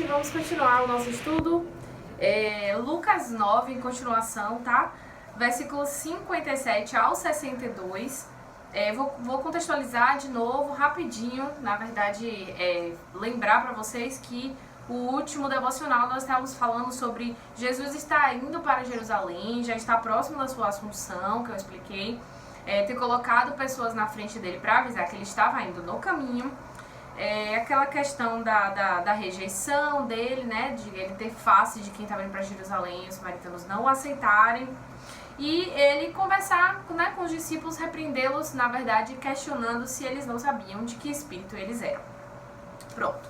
vamos continuar o nosso estudo. Lucas 9, em continuação, tá? Versículos 57 ao 62. Vou contextualizar de novo, rapidinho. Na verdade, lembrar para vocês que o último devocional nós estávamos falando sobre Jesus está indo para Jerusalém, já está próximo da sua assunção, que eu expliquei. Ter colocado pessoas na frente dele para avisar que ele estava indo no caminho. Aquela questão da rejeição dele, né, de ele ter face de quem estava indo para Jerusalém e os samaritanos não o aceitarem, e ele conversar, né, com os discípulos, repreendê-los, na verdade, questionando se eles não sabiam de que espírito eles eram. Pronto.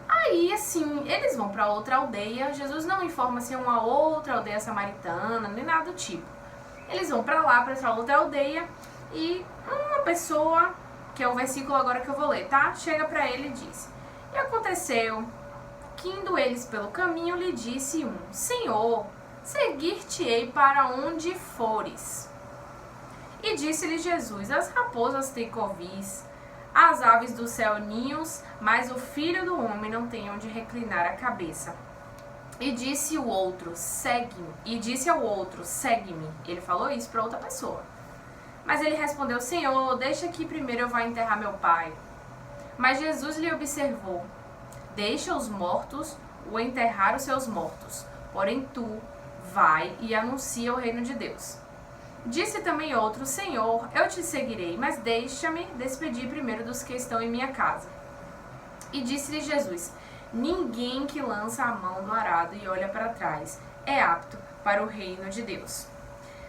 Aí, assim, eles vão para outra aldeia. Jesus não informa se é uma outra aldeia samaritana, nem nada do tipo. Eles vão para lá, para essa outra aldeia, e uma pessoa, que é o versículo agora que eu vou ler, tá? Chega pra ele e diz: E aconteceu que, indo eles pelo caminho, lhe disse um: Senhor, seguir-te-ei para onde fores. E disse-lhe Jesus: As raposas têm covis, as aves do céu ninhos, mas o Filho do Homem não tem onde reclinar a cabeça. E disse o outro: Segue-me. E disse ao outro: Segue-me. Ele falou isso para outra pessoa. Mas ele respondeu: Senhor, deixa que primeiro eu vá enterrar meu pai. Mas Jesus lhe observou: Deixa os mortos o enterrar os seus mortos, porém tu vai e anuncia o reino de Deus. Disse também outro: Senhor, eu te seguirei, mas deixa-me despedir primeiro dos que estão em minha casa. E disse-lhe Jesus: Ninguém que lança a mão do arado e olha para trás é apto para o reino de Deus.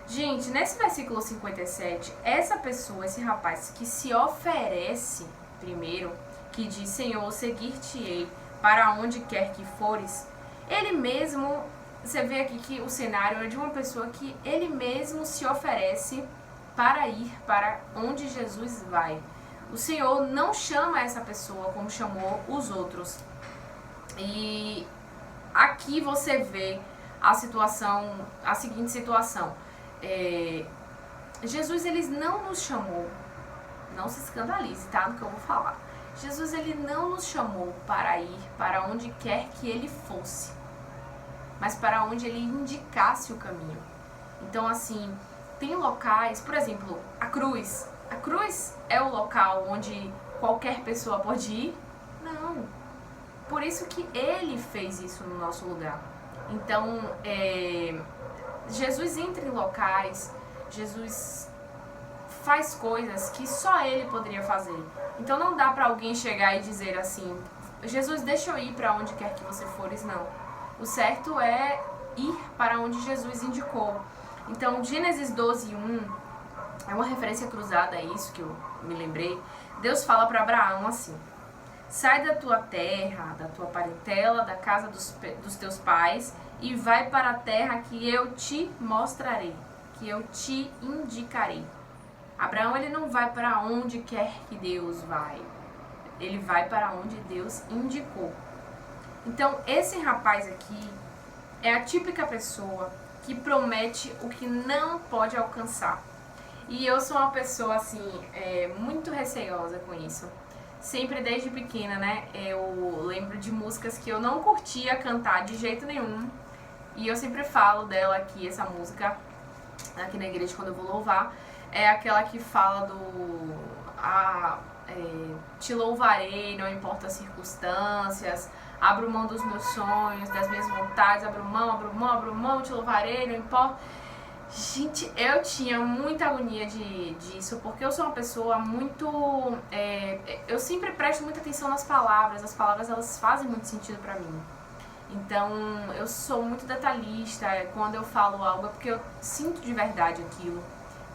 Gente, nesse versículo 57, essa pessoa, esse rapaz que se oferece primeiro, que diz: Senhor, seguir-te-ei para onde quer que fores, ele mesmo, você vê aqui que o cenário é de uma pessoa que ele mesmo se oferece para ir para onde Jesus vai. O Senhor não chama essa pessoa como chamou os outros. E aqui você vê a seguinte situação. Jesus, ele não nos chamou, não se escandalize, tá, no que eu vou falar. Jesus, ele não nos chamou para ir para onde quer que ele fosse, mas para onde ele indicasse o caminho. Então, assim, tem locais, por exemplo, a cruz. A cruz é o local onde qualquer pessoa pode ir? Não. Por isso que ele fez isso no nosso lugar. Então, Jesus entra em locais, Jesus faz coisas que só ele poderia fazer. Então não dá pra alguém chegar e dizer assim: Jesus, deixa eu ir pra onde quer que você fores, não. O certo é ir para onde Jesus indicou. Então Gênesis 12:1 é uma referência cruzada a isso que eu me lembrei. Deus fala para Abraão assim: Sai da tua terra, da tua parentela, da casa dos teus pais, e vai para a terra que eu te mostrarei, que eu te indicarei. Abraão, ele não vai para onde quer que Deus vai, ele vai para onde Deus indicou. Então, esse rapaz aqui é a típica pessoa que promete o que não pode alcançar. E eu sou uma pessoa, assim, muito receosa com isso. Sempre desde pequena, né, eu lembro de músicas que eu não curtia cantar de jeito nenhum. E eu sempre falo dela aqui, essa música, aqui na igreja quando eu vou louvar. É aquela que fala te louvarei, não importa as circunstâncias. Abro mão dos meus sonhos, das minhas vontades. Abro mão, te louvarei, não importa. Gente, eu tinha muita agonia disso, porque eu sou uma pessoa muito... eu sempre presto muita atenção nas palavras. As palavras, elas fazem muito sentido pra mim. Então, eu sou muito detalhista. Quando eu falo algo é porque eu sinto de verdade aquilo.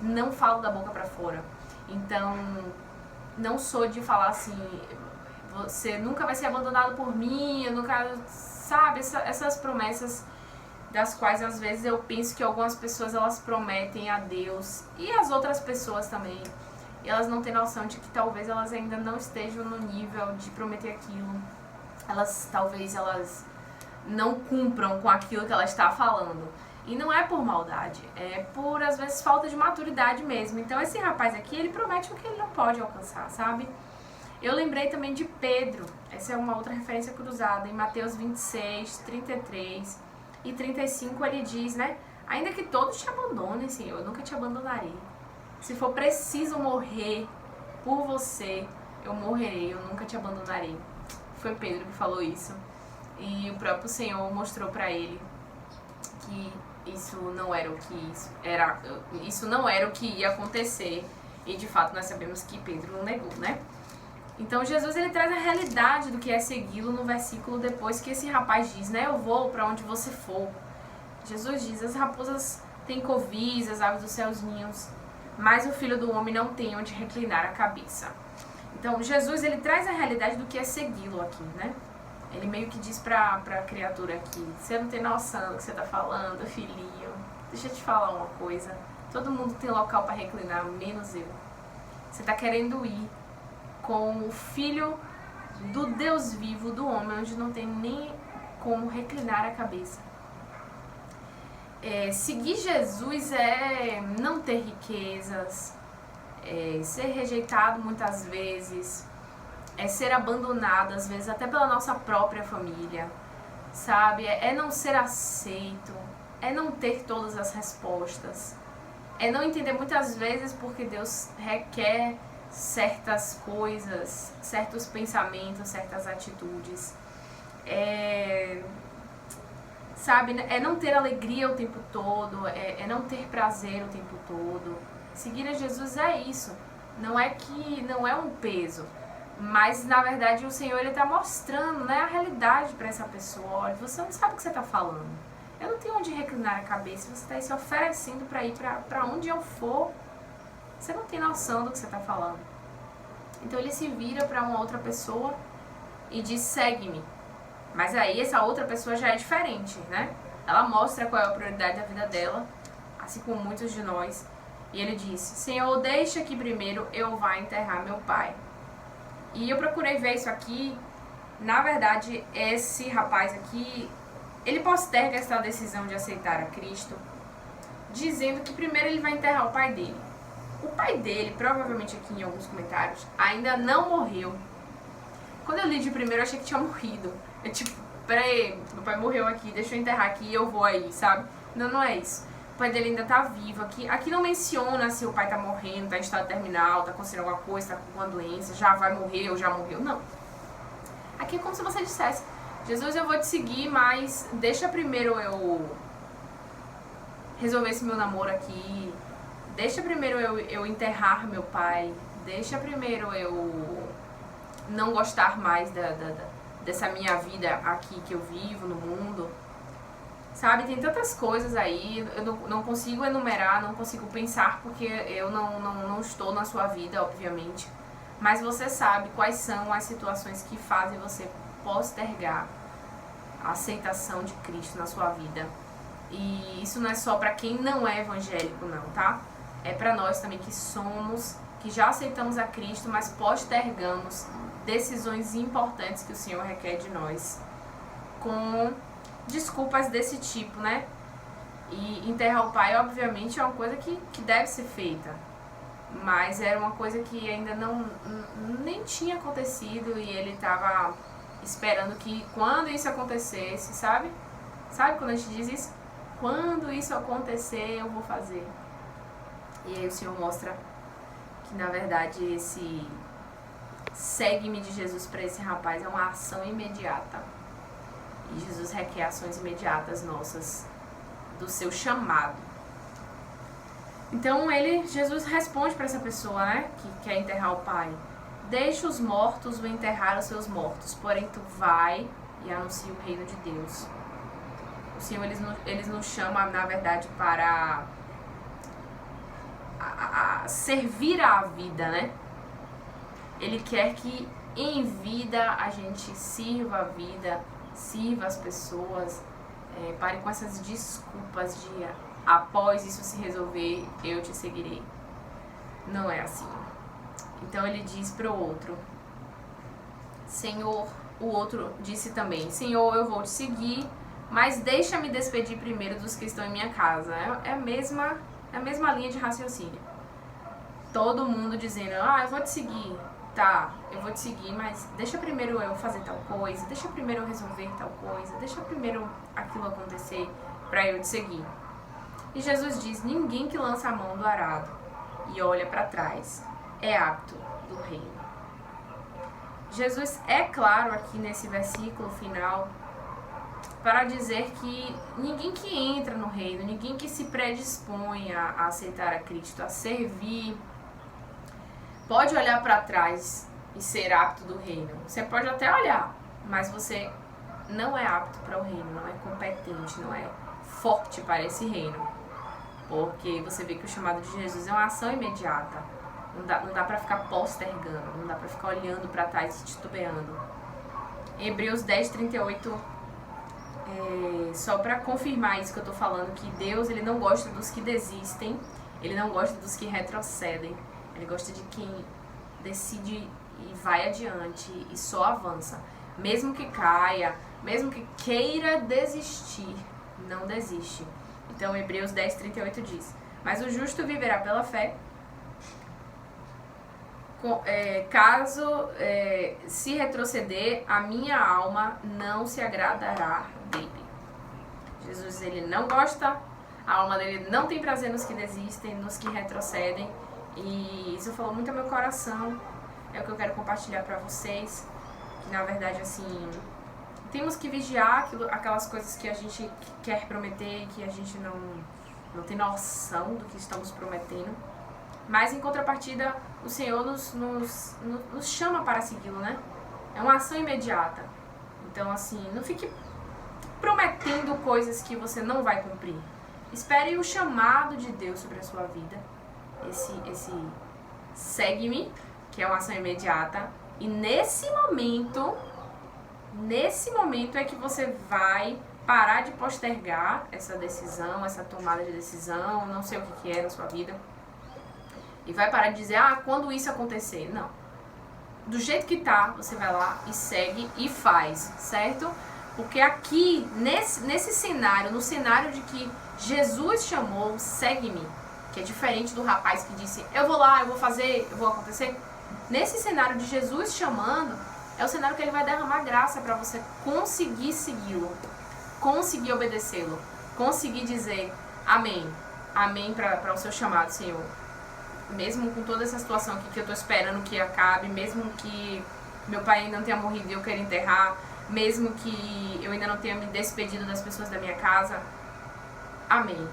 Não falo da boca pra fora. Então, não sou de falar assim: você nunca vai ser abandonado por mim, eu nunca... Sabe, essas promessas das quais às vezes eu penso que algumas pessoas, elas prometem a Deus e as outras pessoas também, e elas não têm noção de que talvez elas ainda não estejam no nível de prometer aquilo. Talvez elas não cumpram com aquilo que ela está falando. E não é por maldade, é por, às vezes, falta de maturidade mesmo. Então esse rapaz aqui, ele promete o que ele não pode alcançar, sabe? Eu lembrei também de Pedro. Essa é uma outra referência cruzada. Em Mateus 26, 33 e 35 ele diz, né? Ainda que todos te abandonem, Senhor, eu nunca te abandonarei. Se for preciso morrer por você, eu morrerei, eu nunca te abandonarei. Foi Pedro que falou isso. E o próprio Senhor mostrou para ele que isso não era o que ia acontecer. E de fato nós sabemos que Pedro não negou, né? Então Jesus ele traz a realidade do que é segui-lo no versículo depois que esse rapaz diz, né? Eu vou para onde você for. Jesus diz, as raposas têm covis, as aves dos céus ninhos, mas o Filho do Homem não tem onde reclinar a cabeça. Então Jesus ele traz a realidade do que é segui-lo aqui, né? Ele meio que diz pra criatura aqui, você não tem noção do que você tá falando, filhinho. Deixa eu te falar uma coisa. Todo mundo tem local para reclinar, menos eu. Você tá querendo ir com o Filho do Deus vivo, do homem, onde não tem nem como reclinar a cabeça. Seguir Jesus é não ter riquezas, ser rejeitado muitas vezes, ser abandonado às vezes até pela nossa própria família, sabe? É não ser aceito, é não ter todas as respostas, é não entender muitas vezes porque Deus requer certas coisas, certos pensamentos, certas atitudes. Sabe, é não ter alegria o tempo todo, é não ter prazer o tempo todo. Seguir a Jesus é isso. Não é um peso, mas na verdade o Senhor ele tá mostrando, né, a realidade para essa pessoa. Olha, você não sabe o que você tá falando. Eu não tenho onde reclinar a cabeça, você está aí se oferecendo para ir para onde eu for. Você não tem noção do que você está falando. Então ele se vira para uma outra pessoa e diz, segue-me. Mas aí essa outra pessoa já é diferente, né? Ela mostra qual é a prioridade da vida dela, assim como muitos de nós. E ele disse, Senhor, deixa que primeiro eu vá enterrar meu pai. E eu procurei ver isso aqui. Na verdade, esse rapaz aqui, ele posterga essa decisão de aceitar a Cristo, dizendo que primeiro ele vai enterrar o pai dele. O pai dele, provavelmente aqui em alguns comentários, ainda não morreu. Quando eu li de primeiro, eu achei que tinha morrido. Eu tipo, peraí, meu pai morreu aqui, deixa eu enterrar aqui e eu vou aí, sabe? Não é isso. O pai dele ainda tá vivo aqui. Aqui não menciona se o pai tá morrendo, tá em estado terminal, tá acontecendo alguma coisa, tá com uma doença, já vai morrer ou já morreu. Não. Aqui é como se você dissesse, Jesus, eu vou te seguir, mas deixa primeiro eu resolver esse meu namoro aqui. Deixa primeiro eu enterrar meu pai. Deixa primeiro eu não gostar mais dessa minha vida aqui que eu vivo no mundo. Sabe, tem tantas coisas aí, eu não consigo enumerar, não consigo pensar, porque eu não estou na sua vida, obviamente. Mas você sabe quais são as situações que fazem você postergar a aceitação de Cristo na sua vida. E isso não é só para quem não é evangélico, não, tá? É para nós também que já aceitamos a Cristo, mas postergamos decisões importantes que o Senhor requer de nós, com desculpas desse tipo, né? E enterrar o pai, obviamente, é uma coisa que deve ser feita, mas era uma coisa que ainda nem tinha acontecido e ele estava esperando que quando isso acontecesse, sabe? Sabe quando a gente diz isso? Quando isso acontecer, eu vou fazer. E aí o Senhor mostra que, na verdade, esse segue-me de Jesus para esse rapaz é uma ação imediata. E Jesus requer ações imediatas nossas do seu chamado. Então Jesus responde para essa pessoa, né, que quer enterrar o pai. Deixa os mortos o enterrar os seus mortos, porém tu vai e anuncia o reino de Deus. O Senhor, eles nos chama, na verdade, para servir à vida, né? Ele quer que em vida a gente sirva a vida, sirva as pessoas, pare com essas desculpas de após isso se resolver, eu te seguirei. Não é assim. Então ele diz para o outro, Senhor, o outro disse também, Senhor, eu vou te seguir, mas deixa-me despedir primeiro dos que estão em minha casa. É a mesma linha de raciocínio. Todo mundo dizendo, eu vou te seguir, tá, eu vou te seguir, mas deixa primeiro eu fazer tal coisa, deixa primeiro eu resolver tal coisa, deixa primeiro aquilo acontecer para eu te seguir. E Jesus diz: ninguém que lança a mão do arado e olha para trás é apto do reino. Jesus é claro aqui nesse versículo final para dizer que ninguém que entra no reino, ninguém que se predispõe a aceitar a Cristo, a servir, pode olhar para trás e ser apto do reino. Você pode até olhar, mas você não é apto para o reino, não é competente, não é forte para esse reino. Porque você vê que o chamado de Jesus é uma ação imediata. Não dá para ficar postergando, não dá para ficar olhando para trás e titubeando. Em Hebreus 10:38, só para confirmar isso que eu tô falando, que Deus ele não gosta dos que desistem, ele não gosta dos que retrocedem, ele gosta de quem decide e vai adiante e só avança. Mesmo que caia, mesmo que queira desistir, não desiste. Então Hebreus 10:38 diz: mas o justo viverá pela fé. Caso se retroceder, a minha alma não se agradará dele. Jesus ele não gosta, a alma dele não tem prazer nos que desistem, nos que retrocedem. E isso falou muito ao meu coração. É o que eu quero compartilhar para vocês. Que na verdade assim, temos que vigiar aquelas coisas que a gente quer prometer e que a gente não tem noção do que estamos prometendo. Mas em contrapartida, o Senhor nos chama para segui-lo, né? É uma ação imediata. Então, assim, não fique prometendo coisas que você não vai cumprir. Espere o chamado de Deus sobre a sua vida. Esse segue-me, que é uma ação imediata. E nesse momento é que você vai parar de postergar essa decisão, essa tomada de decisão, não sei o que é na sua vida. E vai parar de dizer, quando isso acontecer. Não. Do jeito que tá, você vai lá e segue e faz, certo? Porque aqui, nesse cenário, no cenário de que Jesus chamou, segue-me, que é diferente do rapaz que disse, eu vou lá, eu vou fazer, eu vou acontecer. Nesse cenário de Jesus chamando, é o cenário que ele vai derramar graça para você conseguir segui-lo, conseguir obedecê-lo, conseguir dizer amém, amém para o seu chamado, Senhor. Mesmo com toda essa situação aqui que eu tô esperando que acabe, mesmo que meu pai ainda não tenha morrido e eu quero enterrar, mesmo que eu ainda não tenha me despedido das pessoas da minha casa, amém.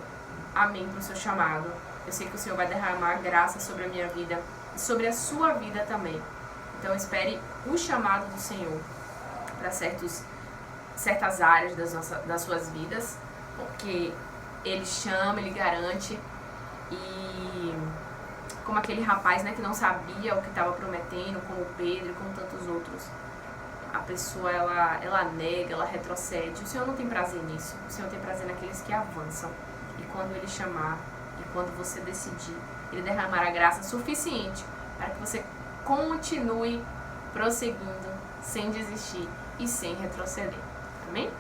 Amém pro seu chamado. Eu sei que o Senhor vai derramar graça sobre a minha vida e sobre a sua vida também. Então espere o chamado do Senhor para certas áreas das suas vidas, porque Ele chama, Ele garante. E como aquele rapaz, né, que não sabia o que estava prometendo, como Pedro e como tantos outros, a pessoa ela nega, ela retrocede. O Senhor não tem prazer nisso. O Senhor tem prazer naqueles que avançam. E quando Ele chamar, e quando você decidir, Ele derramará graça suficiente para que você continue prosseguindo, sem desistir e sem retroceder. Amém?